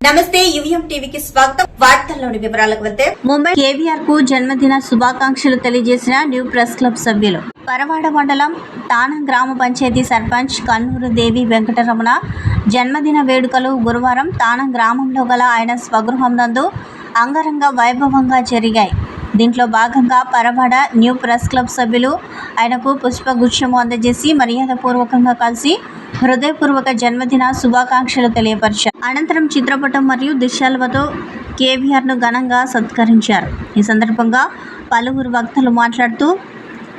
నమస్తే యువిఎం టీవీకి స్వాగతం. వార్తల్లోని వివరాలకు వెళ్తే ముంబై కేవీఆర్ కు జన్మదిన శుభాకాంక్షలు తెలియజేసిన న్యూ ప్రెస్ క్లబ్ సభ్యులు. పరవాడ మండలం తాన గ్రామ పంచాయతీ సర్పంచ్ కన్నూరు దేవి వెంకటరమణ జన్మదిన వేడుకలు గురువారం తాన గ్రామంలో గల ఆయన స్వగృహం నందు అంగరంగ వైభవంగా జరిగాయి. దీంట్లో భాగంగా పరవాడ న్యూ ప్రెస్ క్లబ్ సభ్యులు ఆయనకు పుష్పగుచ్చము అందజేసి మర్యాదపూర్వకంగా కలిసి హృదయపూర్వక జన్మదిన శుభాకాంక్షలు తెలియపరిచారు. అనంతరం చిత్రపటం మరియు దిశాలతో కేవీఆర్ను ఘనంగా సత్కరించారు. ఈ సందర్భంగా పలువురు వక్తలు మాట్లాడుతూ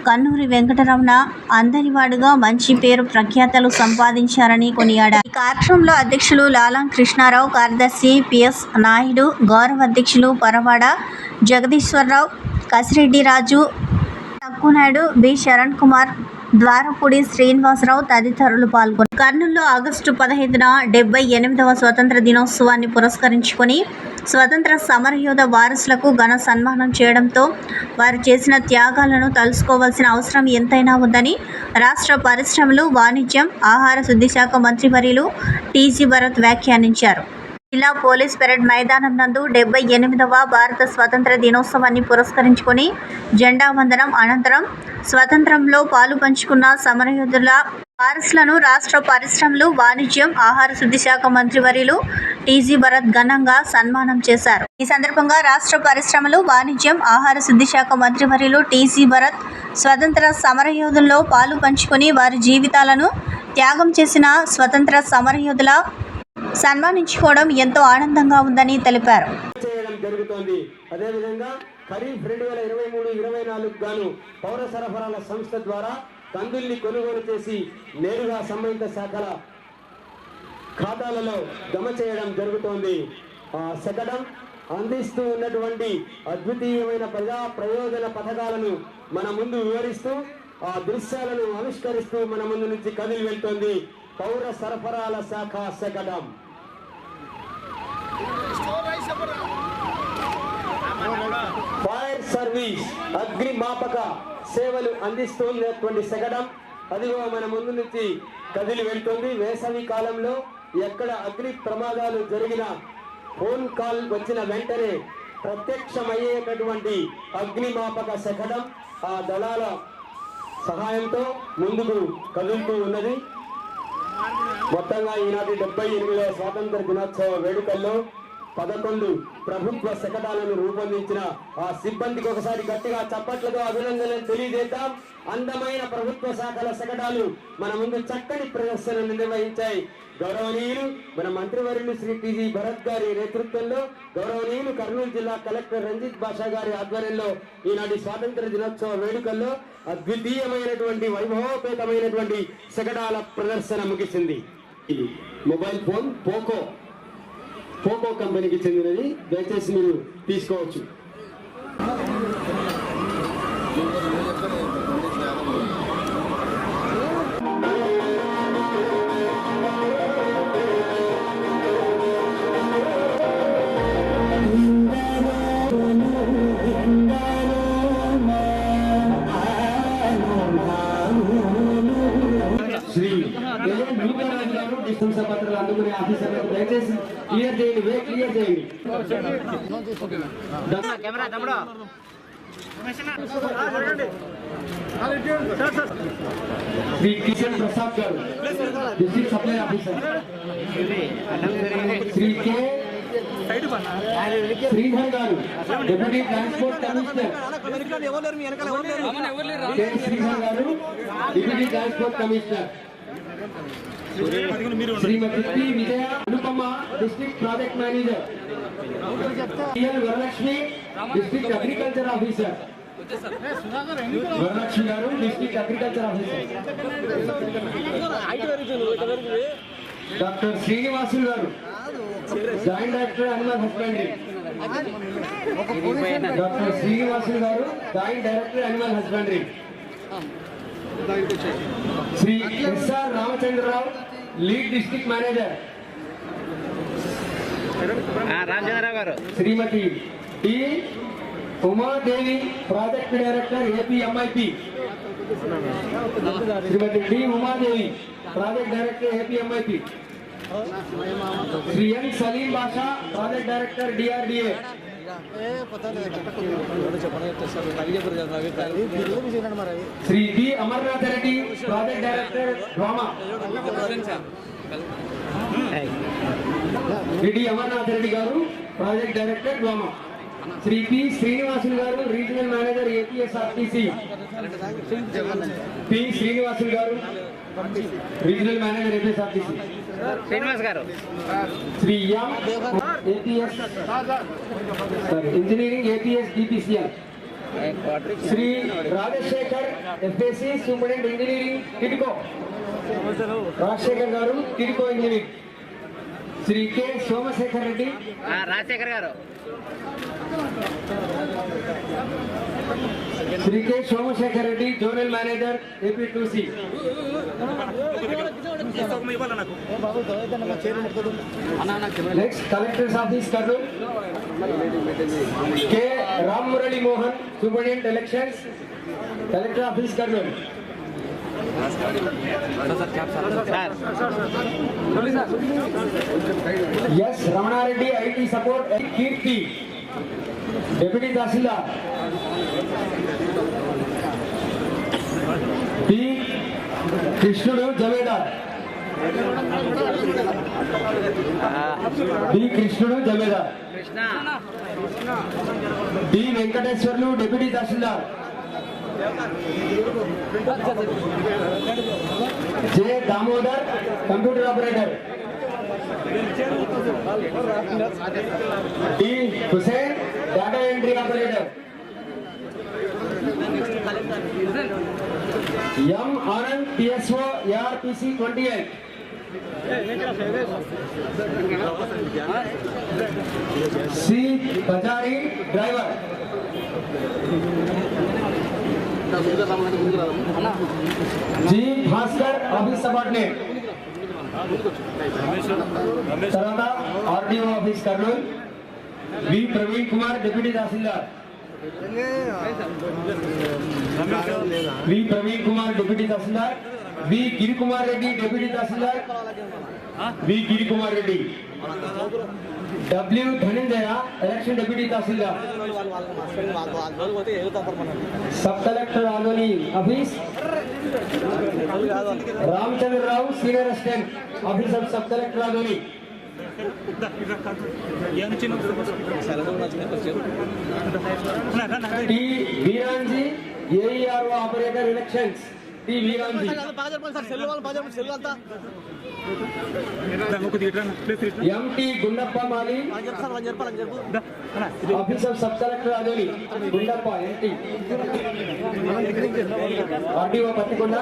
కన్నూరి వెంకటరమణ అందరివాడుగా మంచి పేరు ప్రఖ్యాతలు సంపాదించారని కొనియాడారు. ఈ కార్యక్రమంలో అధ్యక్షులు లాలం కృష్ణారావు, కార్యదర్శి పిఎస్ నాయుడు, గౌరవ అధ్యక్షులు పరవాడ జగదీశ్వరరావు, కసిరెడ్డి రాజు, తక్కునాయుడు, బి శరణ్ కుమార్, ద్వారపూడి శ్రీనివాసరావు తదితరులు పాల్గొన్నారు. కర్నూలులో ఆగస్టు 15న 78వ స్వతంత్ర దినోత్సవాన్ని పురస్కరించుకొని స్వతంత్ర సమరయోధ వారసులకు ఘన సన్మానం చేయడంతో వారు చేసిన త్యాగాలను తలుసుకోవాల్సిన అవసరం ఎంతైనా ఉందని రాష్ట్ర పరిశ్రమలు, వాణిజ్యం, ఆహార శుద్ధి శాఖ మంత్రివర్యులు టీజీ భరత్ వ్యాఖ్యానించారు. జిల్లా పోలీస్ పెరేడ్ మైదానం నందు 78వ భారత స్వతంత్ర దినోత్సవాన్ని పురస్కరించుకొని జెండా వందనం అనంతరం స్వతంత్రంలో పాలు పంచుకున్న సమరయోధుల వారసులను రాష్ట్ర పరిశ్రమలు, వాణిజ్యం, ఆహార శుద్ధి శాఖ మంత్రివర్యులు టీజీ భరత్ ఘనంగా సన్మానం చేశారు. ఈ సందర్భంగా రాష్ట్ర పరిశ్రమలు, వాణిజ్యం, ఆహార శుద్ధి శాఖ మంత్రివర్యులు టీజీ భరత్ స్వతంత్ర సమరయోధుల్లో పాలు పంచుకొని వారి జీవితాలను త్యాగం చేసిన స్వతంత్ర సమరయోధుల సన్మానించుకోవడం ఎంతో ఆనందంగా ఉందని తెలిపారు. ఖరీఫ్ 2023-24 గాను పౌర సరఫరాల సంస్థ ద్వారా కందుల్ని కొనుగోలు చేసి నేరుగా సంబంధిత శాఖల ఖాతాలలో జమ చేయడం జరుగుతోంది. శకటం అందిస్తూ ఉన్నటువంటి అద్వితీయమైన ప్రజా ప్రయోజన పథకాలను మన ముందు వివరిస్తూ ఆ దృశ్యాలను ఆవిష్కరిస్తూ మన ముందు నుంచి కదిలి వెళ్తోంది పౌర సరఫరాల శాఖ శకటం. ఫైర్ సర్వీస్ అగ్నిమాపక సేవలు అందిస్తున్నటువంటి శకటం అదిగో మన ముందు నుంచి కదిలి వెళ్తుంది. వేసవి కాలంలో ఎక్కడ అగ్ని ప్రమాదాలు జరిగిన ఫోన్ కాల్ వచ్చిన వెంటనే ప్రత్యక్షమయ్యేటటువంటి అగ్నిమాపక శకటం ఆ దళాల సహాయంతో ముందుకు కదులుతూ ఉన్నది. మొత్తంగా ఈనాటి 78వ స్వాతంత్ర దినోత్సవ వేడుకల్లో 11 ప్రభుత్వ శకటాలను రూపొందించిన ఆ సిబ్బందికి ఒకసారి గట్టిగా చప్పట్లతో అభినందనలు తెలియజేద్దాం. అందమైన ప్రభుత్వ శాఖల శకటాలు మన ముందు చక్కని ప్రదర్శనలు నిర్వహించాయి. గౌరవనీయులు మన మంత్రివర్యులు శ్రీ టీజీ భరత్ గారి నేతృత్వంలో, గౌరవనీయులు కర్నూలు జిల్లా కలెక్టర్ రంజిత్ బాషా గారి ఆధ్వర్యంలో ఈనాటి స్వాతంత్ర దినోత్సవ వేడుకల్లో అద్వితీయమైనటువంటి వైభవోపేతమైనటువంటి శకటాల ప్రదర్శన ముగిసింది. మొబైల్ ఫోన్ పోకో కంపెనీకి చెందినది, దయచేసి మీరు తీసుకోవచ్చు. పత్రాలు అందుకునే ఆఫీసర్లకు దయచేసి క్లియర్ చేయండి. Shri Kishan Prasad garu district supply officer, Shri K Sridhar garu deputy transport commissioner, K Sridhar garu deputy transport commissioner, Shrimati P Vijaya Anupama district project manager, Varalakshmi district agriculture officer, Varalakshmi garu district agriculture officer, doctor Srinivasulu garu joint director animal husbandry, doctor Srinivasulu garu joint director animal husbandry, Shri SR Ramachandrarao lead district manager, Ramachandrarao garu, Shrimati T Umadevi project director APMIP, Shrimati D Umadevi project director APMIP, Shri N Salim Basha, project director DRDA. Shri B Amarnath Reddy, project director drama. D Amarnath Reddy garu, project director drama. Shri P Srinivasulu garu, regional manager APSRTC. P Srinivasulu garu, regional manager APSRTC. Srinivas garu. Shri M APS engineering APS DPCL. Shri Rajasekhar FAC, superintendent engineering TIDCO. Rajasekhar garu, TIDCO engineering. Shri K Somasekhar Reddy, Rajasekhar garu. Shri K Somasekhar Reddy, zonal manager AP2C. Next collector's office Kurnool. K Ram Murali Mohan, superintendent elections, collector office Kurnool. S Ramanareddy, IT support. Keerthi, deputy tahsildar. P Krishnudu, jamedar. B Krishnudu, jamedar. D Venkateswarlu, deputy tahsildar. J Damodar, computer operator. D Hussain, data entry operator. M Anand, PSO ARPC 28. C Bajari, driver. G Bhaskar, office subordinate. తర్వాత RDO office Kurnool. V Praveen Kumar, deputy tahsildar. V Praveen Kumar, deputy tahsildar. V Girikumar Reddy, deputy tahsildar. V Girikumar Reddy. W Dhananjaya, election deputy tahsildar. Sub collector Adoni office. Ramachandrarao, senior assistant, office of sub collector Adoni. T Veeranji, AERO operator elections. T Veeranji. MT Gundappa Mali, office of sub collector Adoni. Gundappa MT. RDO Pattikonda.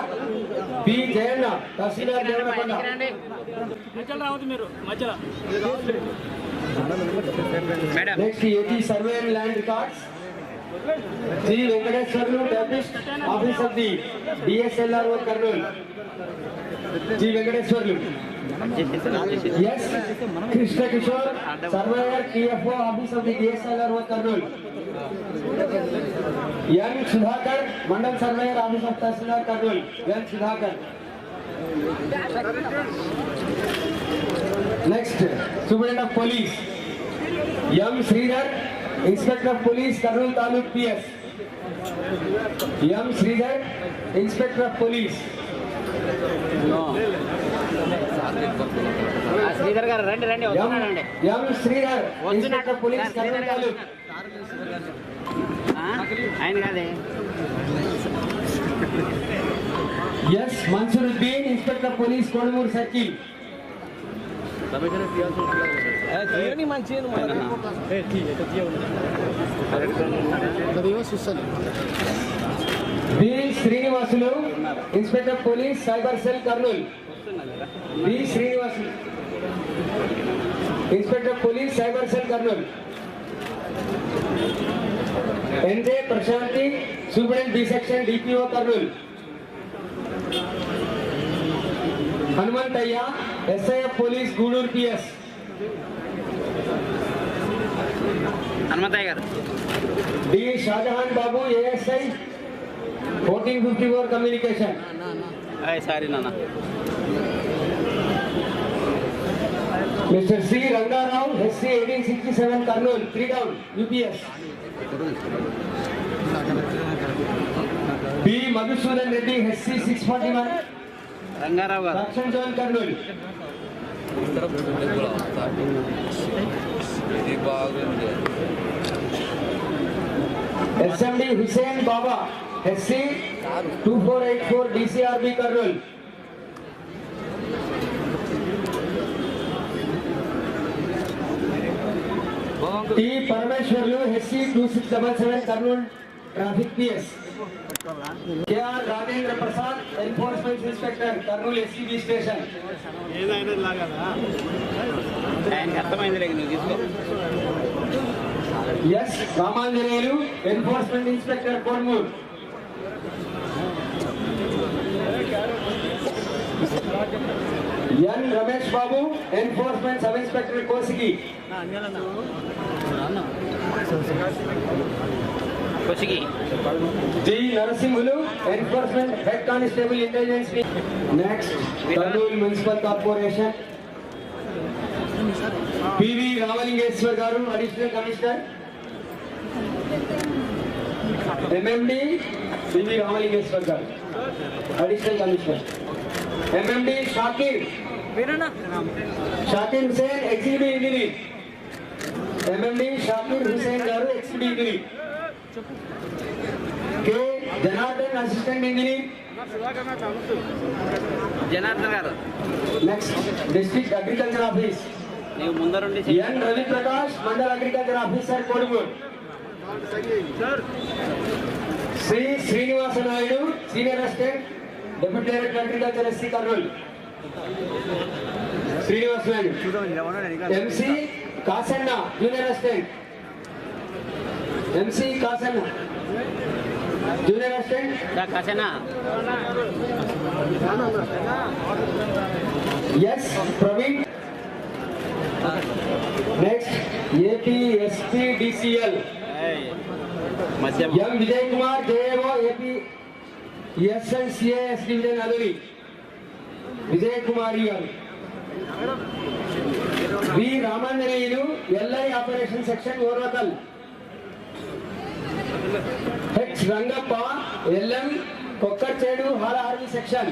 B Jayanna, tahsildar Devarakonda. Next AP survey and land records. G Venkateswarlu, typist, office of the DSLRO Kurnool. G Venkateswarlu. S Krishna Kishore, surveyor, TFO, office of the DSLRO Kurnool. N Sudhakar, mandal surveyor, office of tahsildar Kurnool. N Sudhakar. Next superintendent of police. M Sridhar, inspector of police Kurnool taluk PS. M Sridhar, inspector of police. Sridhar గారు రండి రండి. M Sridhar, inspector of police Kurnool taluk. ఆయన కాదే. S Mansuruddin, inspector of police Kodumur circle. B Srinivasulu, inspector of police cyber cell Kurnool. B Srinivasulu, inspector of police cyber cell Kurnool. NJ Prasanthi, superintendent B section DPO Kurnool. Hanumanthaiah, SIF police Gudur PS. Hanumanthaiah గారు. D Shahjahan బాబు, ASI 1454 communication. Sorry నాన్న. Mr. C. Rangarao, SC 1867 Kurnool, 3 down, UPS. B. Madhusudan Reddy, SC 641, Rangarao గారు Section Zone Kurnool. SMD Hussain Baba, SC 2484 DCRB Kurnool. T. Parameshwarlu, SC 2677 Kurnool Traffic PS. K.R. Rajendra Prasad, Enforcement Inspector, Kurnool SCB Station. ఆయనకి అర్థమైంది లేక నువ్వు తీసుకో S. Ramanjaneyulu, Enforcement Inspector, Kodmur. N. Ramesh Babu, Enforcement Sub Inspector, Kosigi. కొచ్చికి G. Narasimhulu, Enforcement Head Constable, Intelligence. Next, Kurnool Municipal Corporation. P.V. Ramalingeshwar Garu, Additional Commissioner. MMD, P.V. Ramalingeshwar Garu, Additional Commissioner. MMD Shakir Hussain, Executive Engineer. MMD Shakir Hussain Garu, Executive Engineer. K. Janardhan, Assistant Engineer. Janardhan గారు Next, District Agriculture Office. నీవు ముందరుండి N. Ravi Prakash, Mandal Agriculture Officer, Kodumur. Sri Srinivasa Naidu, Senior Assistant, Deputy Director Agriculture, SC Kurnool. Srinivasa Naidu. MC Kasanna, Junior Assistant. MC Kasanna, Junior Assistant. కాసేనా Yes, Praveen. Next, AP SP DCL. మధ్య M. Vijay Kumar, JAO, AP SNCAS Division Aduri. Vijay Kumar garu. V. Ramanjaneyulu, LI Operation Section, Orvatal. H. Rangappa, LM Kokkarchedu, Hala Army Section.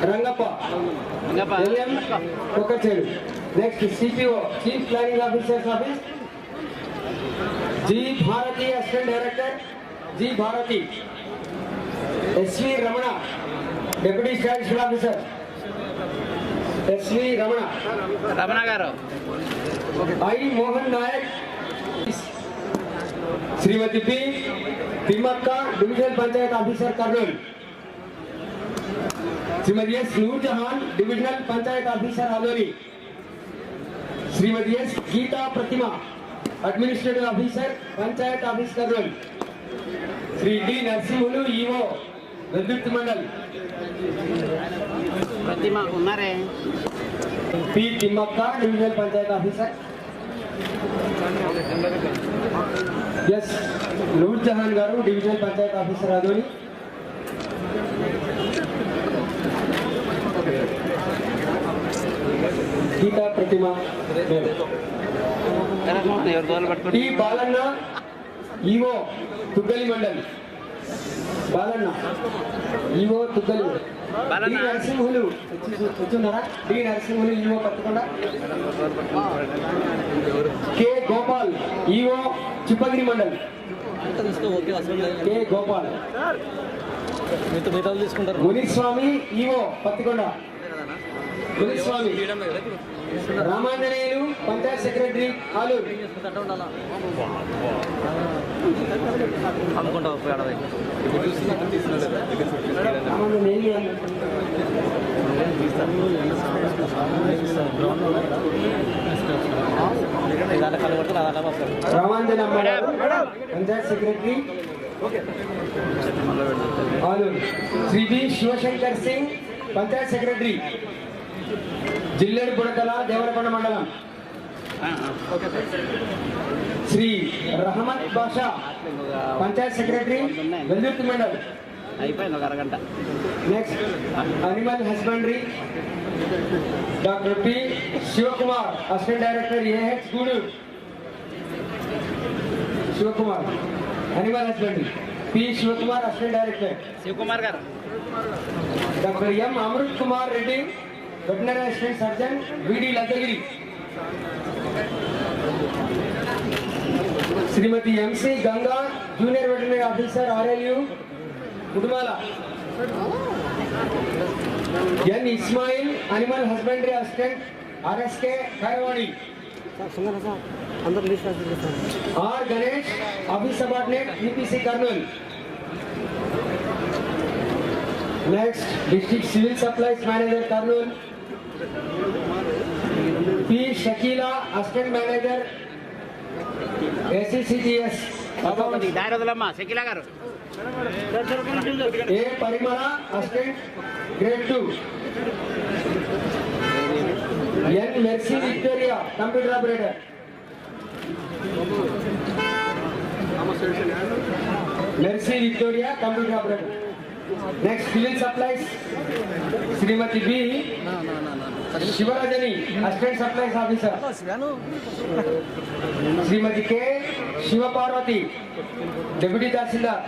Rangappa, LM Kokkarchedu. Next, CPO, Chief Planning Officer's Office. G. Bharati, Assistant Director, G. Bharati. SV Ramana, Deputy Statistical Officer. SV Ramana. Ramana గారు I. Mohan Nayak, Srimati P. Timmakka, Divisional Panchayat Officer, Kurnool. Srimati S. Noor Jahan, Divisional Panchayat Officer, Halori. Srimati S. Geeta Pratima, Administrative Officer, Panchayat Office, Kurnool. Sri D. Narasimhulu, EO, Vidyut Mandal. ప్రతిమ ఉన్నారే P. Timmakka, Divisional Panchayat Officer. Yes, Noor Jahan Garu, Divisional Panchayat Officer, Adoni. Geeta Pratima. ఎవరు దోలు T. పట్టుకుని Balanna, EO, Tuggali Mandal. Balanna, EO, Tuggali. Balanna. D. Narasimhulu, కూర్చున్నారా? D. Narasimhulu, EO పట్టుకుండా. K. Gopal, EO, Chipagiri Mandal. K. Gopal. Muniswamy, EO, Pattikonda. Muniswamy. Ramanjaneyulu, panchayat secretary, Aluru. Ramanjaneyulu Ramanjana panchayat secretary, Aluru. Shri B Shivashankar Singh, panchayat secretary, Jilledu Budakala, Devarakonda మండలం. Shri Rahamat Basha, panchayat secretary, Veldurthi mandal. అయిపోయింది ఒక అరగంట. Next, Animal Husbandry, Dr. P. Shivakumar, Assistant Director, AH Guru. Shivakumar, Animal Husbandry. P. Shivakumar, Assistant Director. Shivakumar గారు. Dr. M. Amrut Kumar Reddy, Veterinary Assistant Surgeon, VD Ladagiri. Srimati MC Ganga, Junior Veterinary Officer, RLU, Udumala. N. Ismail, Animal Husbandry Assistant, RSK, Khairwadi. R. Ganesh, Office Subordinate, EPC Kurnool. Next, District Civil Supplies Manager, Kurnool. P. Shakila, Assistant Manager, SCCGS. బాబా కొద్దిగా దారి వదలమ్మా శకిలా గారు. A. Parimala, Assistant, Grade 2. N. Mercy Victoria, Computer Operator. Mercy Victoria, Computer Operator. Next, Civil Supplies, Srimati B. Shivarajani, Assistant Supplies Officer. Srimati K. Shivaparvati, Deputy Tahsildar.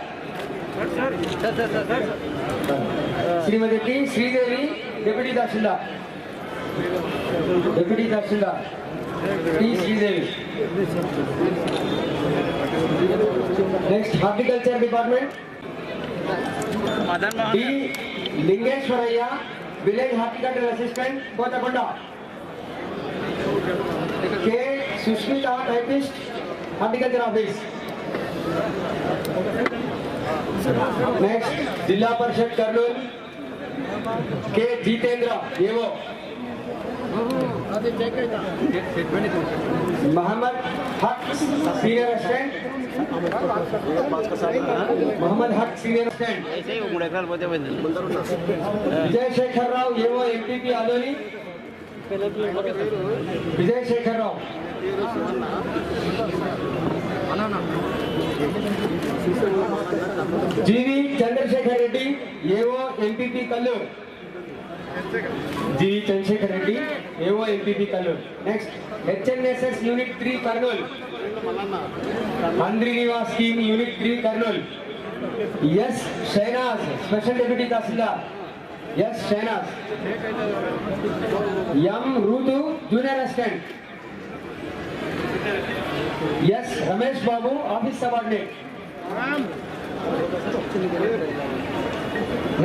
Srimati T. Sridevi, Deputy Tahsildar. Deputy Tahsildar T. Sridevi. Next, Horticulture Department. Madan D. Mohan Lingeshwaraya, Village Horticulture Assistant, Kotakonda. K. Sushmita, Typist, Horticulture Office. Next, Jilla Parishad Kurnool, K. Jitendra, AO. Muhammad Haq, Senior Assistant. Muhammad Haq, Senior Assistant. వేసే 3 ఎకరాలు పోతే పోయింది. Vijay Shekhar Rao, AO, MPP Adoni. Vijay Shekhar Rao. GV Chandrasekhar Reddy, AO, MPP Kallur. GV Chandrasekhar Reddy, AO, MPP Kallur. Next, HNSS Unit 3 Kurnool. Andri Niwas Scheme Unit 3 Kurnool. Yes, Shainaz, Special Deputy Tahsildar. Yes, Shainaz. M. Rutu, Junior Assistant. Yes, Ramesh Babu, Office Subordinate.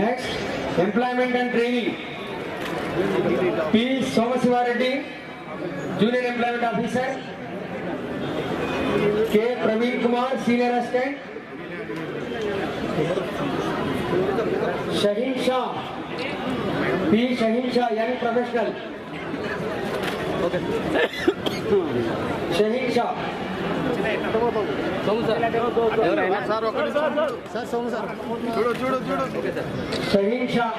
Next, Employment and Training. P. Somasiva Reddy, Junior Employment Officer. K. Praveen Kumar, Senior Assistant. Shaheen Shah, P. Shaheen Shah, Young Professional. Shaheen Shah. ఎవరైనా sir ఒకటి Shaheen Shah.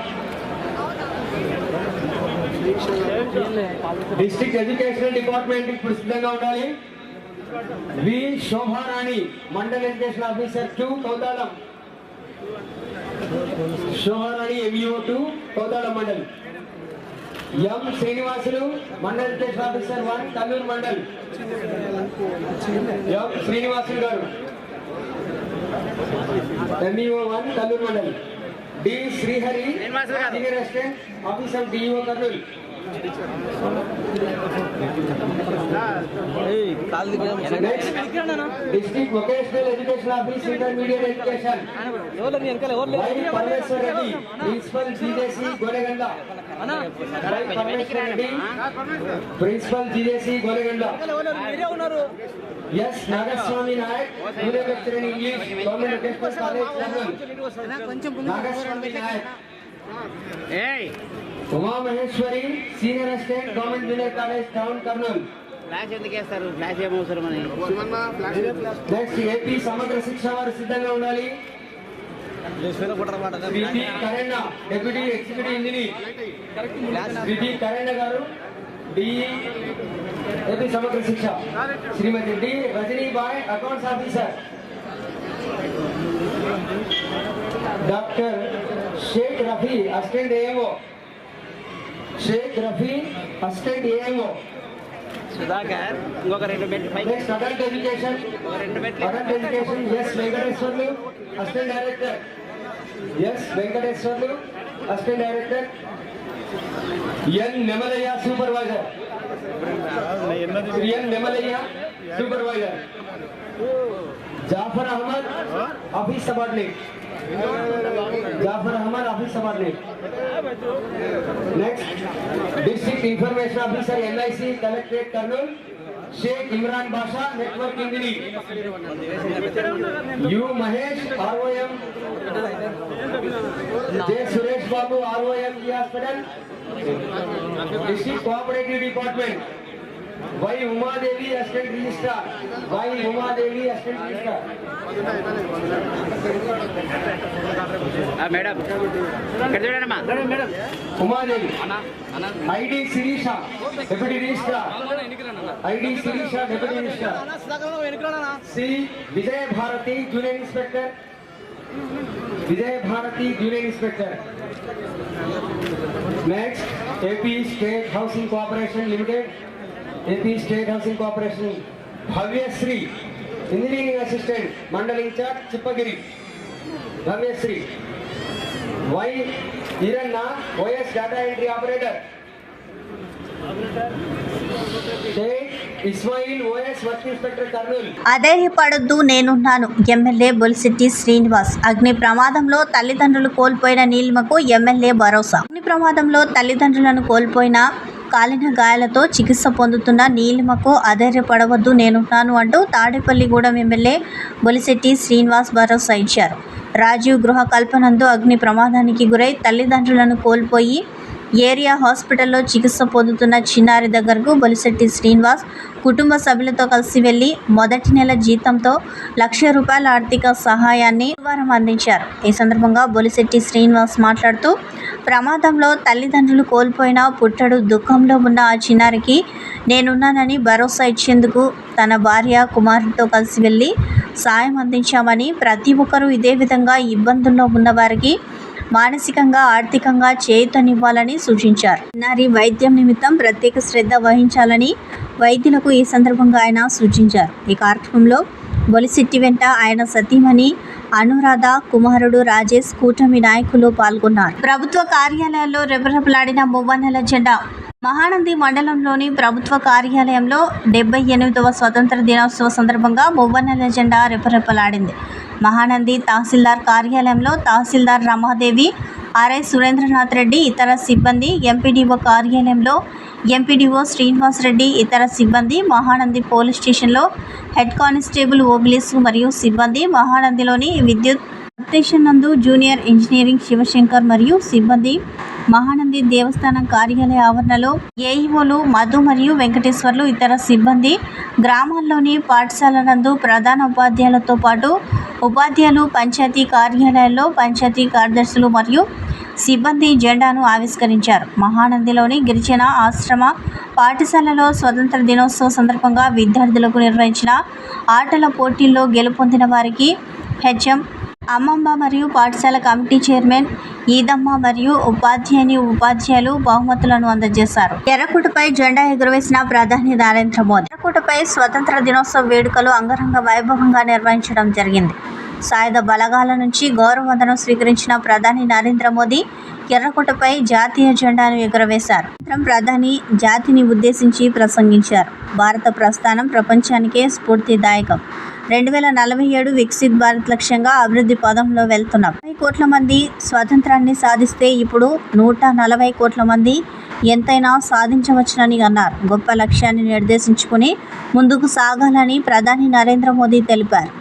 District Educational Department ఇప్పుడు సిద్ధంగా ఉండాలి. V Shobharani, mandal education officer 2 Kowthalam. Shobharani MUO 2 Kowthalam mandal. M Srinivasulu, mandal education officer 1 Kallur mandal. M Srinivasulu గారు MUO 1 Kallur mandal. D Srihari, senior assistant officer DEO Kurnool. Next, District Vocational Education Office, Intermediate Education. Y. Parmeshwar Reddy, Principal GJC Goleganda. Y. Parmeshwar Reddy, Principal GJC Goleganda. Yes, Nagaswamy Nayak, Junior Lecturer in English, Government Educational College, Kurnool. Nagaswamy Nayak. ఏయ్ Uma Maheshwari, Senior Assistant, Government Junior College, Town, Kurnool. Flash ఎందుకు వేస్తారు? Flash ఏమవసరం అని. Next AP Samagra శిక్ష వారు సిద్ధంగా ఉండాలి. శ్రీటి Karanya, deputy executive engineer. శ్రీటి కరణ్య గారు DE AP Samagra Shiksha. Shrimati D Rajanibai, accounts officer. Doctor Sheikh Rafi assistant AMO, Sheikh Rafi assistant AMO. Sudhakar ఇంకొక 2 మెట్లు పైకి. నెక్స్ట్ అడల్ట్ ఎడ్యుకేషన్, ఒక 2 మెట్లు. Adult education S Venkateswarlu assistant director, S Venkateswarlu assistant director. N Nemalaiah supervisor, N Nemalaiah supervisor. Jafar Ahmed office subordinate, Jafar Ahmed office subordinate. Next district information officer NIC collectorate Kurnool Sheikh Imran Basha network engineer. U Mahesh ROM, J Suresh Babu ROM ఈ hospital district cooperative department. Y Umadevi assistant registrar, Y Umadevi assistant registrar. Madam ఇక్కడ చూడండమ్మా. Madam Umadevi. ID Sirisha deputy registrar, ID Sirisha deputy registrar. C Vijaya Bharathi junior inspector, Vijaya Bharathi junior inspector. Next AP state housing cooperation limited, AP state housing cooperation Bhavyasri engineering assistant mandal incharge Chippagiri, Bhavyasri. Y Eranna OS data entry operator. Sheikh Ismail OS work inspector Kurnool. అధైర్యపడొద్దు, నేనున్నాను. MLA Bolisetty Srinivas. అగ్ని ప్రమాదంలో తల్లిదండ్రులు కోల్పోయిన నీలిమకు MLA భరోసా. అగ్ని ప్రమాదంలో తల్లిదండ్రులను కోల్పోయిన కాలిన గాయాలతో చికిత్స పొందుతున్న నీలిమకు అధైర్యపడవద్దు, నేనున్నాను అంటూ తాడేపల్లిగూడెం ఎమ్మెల్యే బొలిశెట్టి శ్రీనివాస్ భరోసా ఇచ్చారు. రాజీవ్ గృహ కల్పనందు అగ్ని ప్రమాదానికి గురై తల్లిదండ్రులను కోల్పోయి ఏరియా హాస్పిటల్లో చికిత్స పొందుతున్న చిన్నారి దగ్గరకు బొలిశెట్టి శ్రీనివాస్ కుటుంబ సభ్యులతో కలిసి వెళ్లి మొదటి నెల జీతంతో ₹1,00,000 ఆర్థిక సహాయాన్ని గురువారం అందించారు. ఈ సందర్భంగా బొలిశెట్టి శ్రీనివాస్ మాట్లాడుతూ, ప్రమాదంలో తల్లిదండ్రులు కోల్పోయిన పుట్టడు దుఃఖంలో ఉన్న ఆ చిన్నారికి నేనున్నానని భరోసా ఇచ్చేందుకు తన భార్య కుమారుడితో కలిసి వెళ్లి సాయం అందించామని, ప్రతి ఒక్కరూ ఇదే విధంగా ఇబ్బందుల్లో ఉన్న వారికి మానసికంగా ఆర్థికంగా చేయూతనివ్వాలని సూచించారు. చిన్నారి వైద్యం నిమిత్తం ప్రత్యేక శ్రద్ధ వహించాలని వైద్యులకు ఈ సందర్భంగా ఆయన సూచించారు. ఈ కార్యక్రమంలో బొలిశెట్టి వెంట ఆయన సతీమణి అనురాధ, కుమారుడు రాజేష్, కూటమి నాయకులు పాల్గొన్నారు. ప్రభుత్వ కార్యాలయాల్లో రెపరెపలాడిన మువ్వన్నెల జెండా. మహానంది మండలంలోని ప్రభుత్వ కార్యాలయంలో 78వ స్వతంత్ర దినోత్సవ సందర్భంగా మువ్వన్నెల జెండా రెపరెపలాడింది. మహానంది తహసీల్దార్ కార్యాలయంలో తహసీల్దార్ రమాదేవి, ఆర్ఐ సురేంద్రనాథ్ రెడ్డి, ఇతర సిబ్బంది, ఎంపీడీఓ కార్యాలయంలో ఎంపీడీఓ శ్రీనివాస్ రెడ్డి, ఇతర సిబ్బంది, మహానంది పోలీస్ స్టేషన్లో హెడ్ కానిస్టేబుల్ ఓబిలిస్ మరియు సిబ్బంది, మహానందిలోని విద్యుత్ స్టేషన్ నందు జూనియర్ ఇంజనీరింగ్ శివశంకర్ మరియు సిబ్బంది, మహానంది దేవస్థానం కార్యాలయ ఆవరణలో ఏఈఓలు మధు మరియు వెంకటేశ్వర్లు, ఇతర సిబ్బంది, గ్రామాల్లోని పాఠశాల నందు ప్రధాన ఉపాధ్యాయులతో పాటు ఉపాధ్యాయులు, పంచాయతీ కార్యాలయాల్లో పంచాయతీ కార్యదర్శులు మరియు సిబ్బంది జెండాను ఆవిష్కరించారు. మహానందిలోని గిరిజన ఆశ్రమ పాఠశాలలో స్వతంత్ర దినోత్సవ సందర్భంగా విద్యార్థులకు నిర్వహించిన ఆటల పోటీల్లో గెలుపొందిన వారికి హెచ్ఎం అమ్మమ్మ మరియు పాఠశాల కమిటీ చైర్మన్ ఈదమ్మ మరియు ఉపాధ్యాయులు బహుమతులను అందజేశారు. ఎర్రకోటపై జెండా ఎగురవేసిన ప్రధాని నరేంద్ర మోదీ. ఎర్రకోటపై స్వతంత్ర దినోత్సవ వేడుకలు అంగరంగ వైభవంగా నిర్వహించడం జరిగింది. సాయుధ బలగాల నుంచి గౌరవవందనం స్వీకరించిన ప్రధాని నరేంద్ర మోదీ ఎర్రకోటపై జాతీయ జెండాను ఎగురవేశారు. ప్రధాని జాతిని ఉద్దేశించి ప్రసంగించారు. భారత ప్రస్థానం ప్రపంచానికే స్ఫూర్తిదాయకం. 2047 వికసిత్ భారత్ లక్ష్యంగా అభివృద్ధి పదంలో వెళ్తున్నాం. 50 కోట్ల మంది స్వాతంత్రాన్ని సాధిస్తే ఇప్పుడు 140 కోట్ల మంది ఎంతైనా సాధించవచ్చునని అన్నారు. గొప్ప లక్ష్యాన్ని నిర్దేశించుకుని ముందుకు సాగాలని ప్రధాని నరేంద్ర మోదీ తెలిపారు.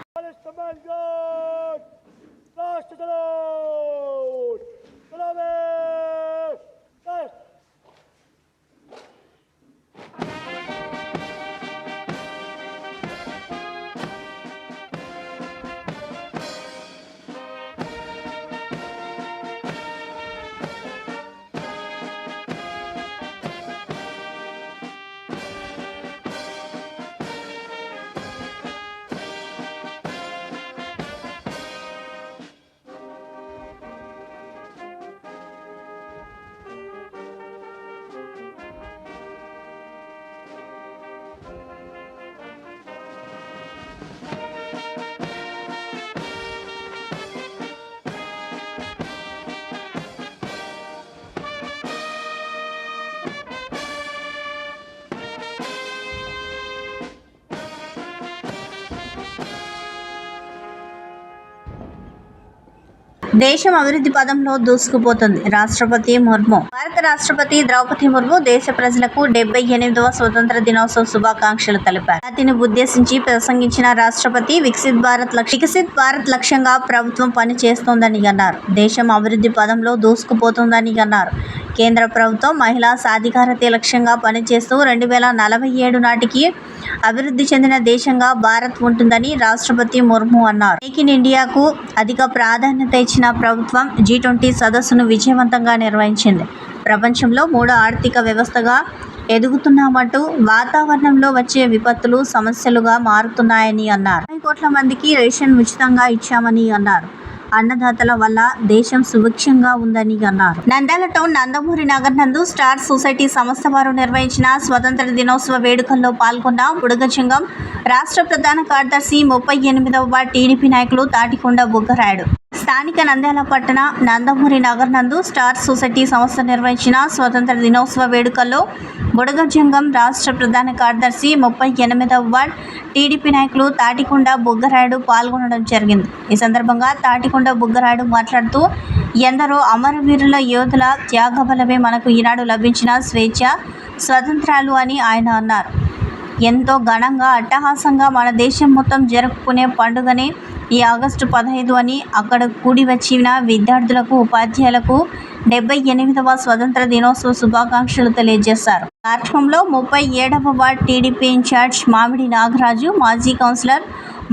దేశం అభివృద్ధి పదంలో దూసుకుపోతుంది. రాష్ట్రపతి ముర్ము. భారత రాష్ట్రపతి ద్రౌపది ముర్ము దేశ ప్రజలకు 78వ స్వతంత్ర దినోత్సవ శుభాకాంక్షలు తెలిపారు. జాతిని ఉద్దేశించి ప్రసంగించిన రాష్ట్రపతి వికసిత్ భారత్ లక్ష్యంగా ప్రభుత్వం పనిచేస్తోందని అన్నారు. దేశం అభివృద్ధి పదంలో దూసుకుపోతుందని అన్నారు. కేంద్ర ప్రభుత్వం మహిళా సాధికారత లక్ష్యంగా పనిచేస్తూ 2047 నాటికి అభివృద్ధి చెందిన దేశంగా భారత్ ఉంటుందని రాష్ట్రపతి ముర్ము అన్నారు. మేక్ ఇన్ ఇండియాకు అధిక ప్రాధాన్యత ఇచ్చిన ప్రభుత్వం G20 సదస్సును విజయవంతంగా నిర్వహించింది. ప్రపంచంలో 3వ ఆర్థిక వ్యవస్థగా ఎదుగుతున్నామంటూ వాతావరణంలో వచ్చే విపత్తులు సమస్యలుగా మారుతున్నాయని అన్నారు. 50 కోట్ల మందికి రేషన్ ఉచితంగా ఇచ్చామని అన్నారు. అన్నదాతల వల్ల దేశం సుభిక్షంగా ఉందని అన్నారు. నంద్యాల టౌన్ నందమూరి నగర్ నందు స్టార్ సొసైటీ సంస్థ వారు నిర్వహించిన స్వతంత్ర దినోత్సవ వేడుకల్లో పాల్గొన్న బుడగజంగం రాష్ట్ర ప్రధాన కార్యదర్శి 38వ వార్డు టీడీపీ నాయకులు తాటికొండ బుగ్గరాయుడు. స్థానిక నంద్యాల పట్టణ నందమూరి నగర్ నందు స్టార్ సొసైటీ సంస్థ నిర్వహించిన స్వతంత్ర దినోత్సవ వేడుకల్లో బుడగజంగం రాష్ట్ర ప్రధాన కార్యదర్శి 38వ వార్డు టీడీపీ నాయకులు తాటికొండ బుగ్గరాయుడు పాల్గొనడం జరిగింది. ఈ సందర్భంగా తాటికొండ బుగ్గరాయుడు మాట్లాడుతూ ఎందరో అమరవీరుల యోధుల త్యాగబలమే మనకు ఈనాడు లభించిన స్వేచ్ఛ స్వతంత్రాలు అని ఆయన అన్నారు. ఎంతో ఘనంగా అట్టహాసంగా మన దేశం మొత్తం జరుపుకునే పండుగనే ఈ ఆగస్టు 15 అని అక్కడ కూడి వచ్చిన విద్యార్థులకు ఉపాధ్యాయులకు 78వ స్వతంత్ర దినోత్సవ శుభాకాంక్షలు తెలియజేశారు. కార్యక్రమంలో 37వ వార్డు టీడీపీ ఇన్ఛార్జ్ మామిడి నాగరాజు, మాజీ కౌన్సిలర్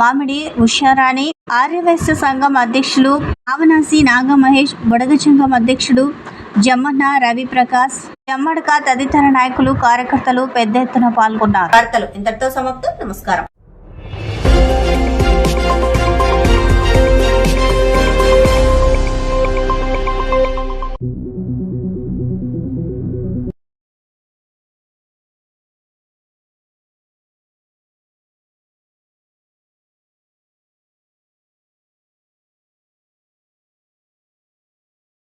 మామిడి ఉషారాణి, ఆర్యవైశ్య సంఘం అధ్యక్షులు ఆవనాసి నాగమహేష్, బుడగజంగం అధ్యక్షుడు జమ్మన్న రవిప్రకాష్, జమ్మడక తదితర నాయకులు కార్యకర్తలు పెద్ద ఎత్తున పాల్గొన్నారు. వార్తలు ఇంతటితో సమాప్తం. నమస్కారం.